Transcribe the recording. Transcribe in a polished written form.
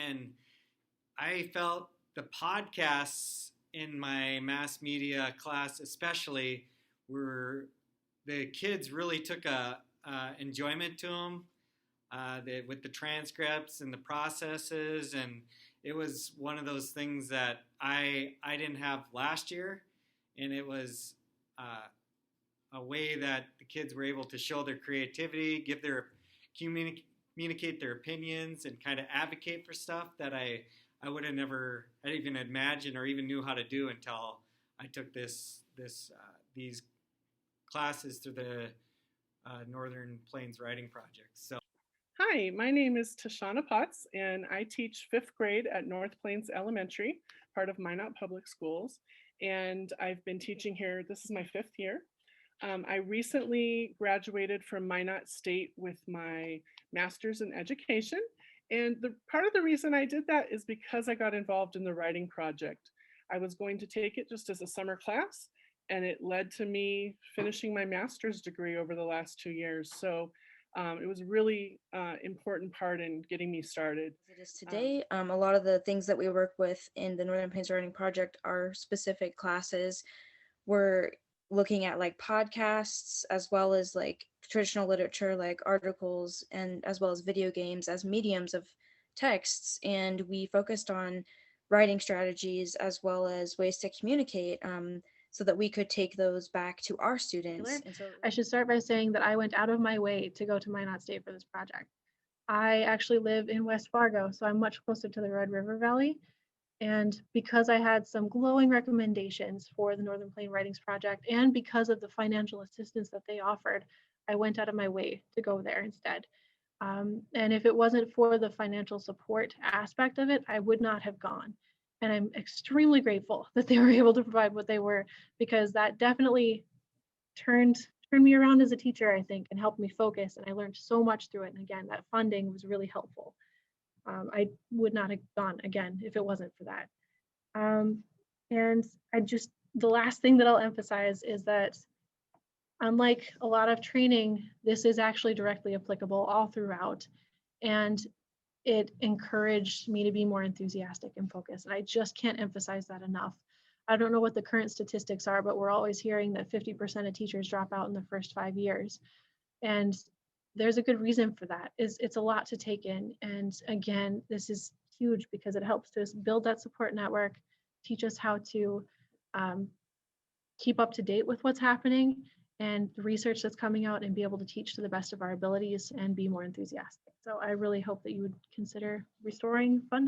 And I felt the podcasts in my mass media class especially were, the kids really took a enjoyment to them, with the transcripts and the processes, and it was one of those things that I didn't have last year, and it was a way that the kids were able to show their creativity, give their communicate their opinions, and kind of advocate for stuff that I would have never even imagined or even knew how to do until I took these classes through the Northern Plains Writing Project. So. Hi, my name is Tashana Potts, and I teach 5th grade at North Plains Elementary, part of Minot Public Schools. And I've been teaching here, this is my 5th year. I recently graduated from Minot State with my master's in education. And part of the reason I did that is because I got involved in the writing project. I was going to take it just as a summer class, and it led to me finishing my master's degree over the last 2 years. So it was a really important part in getting me started. It is today. A lot of the things that we work with in the Northern Plains Writing Project are specific classes. We're looking at like podcasts as well as like traditional literature like articles, and as well as video games as mediums of texts. And we focused on writing strategies as well as ways to communicate, so that we could take those back to our students. I should start by saying that I went out of my way to go to Minot State for this project. I actually live in West Fargo, so I'm much closer to the Red River Valley. And because I had some glowing recommendations for the Northern Plain Writings Project, and because of the financial assistance that they offered, I went out of my way to go there instead. And if it wasn't for the financial support aspect of it, I would not have gone. And I'm extremely grateful that they were able to provide what they were, because that definitely turned me around as a teacher, I think, and helped me focus. And I learned so much through it. And again, that funding was really helpful. I would not have gone again if it wasn't for that. And the last thing that I'll emphasize is that unlike a lot of training, this is actually directly applicable all throughout. And it encouraged me to be more enthusiastic and focused. And I just can't emphasize that enough. I don't know what the current statistics are, but we're always hearing that 50% of teachers drop out in the first 5 years. And there's a good reason for that. It's a lot to take in. And again, this is huge because it helps us build that support network, teach us how to keep up to date with what's happening and the research that's coming out, and be able to teach to the best of our abilities and be more enthusiastic. So I really hope that you would consider restoring funding.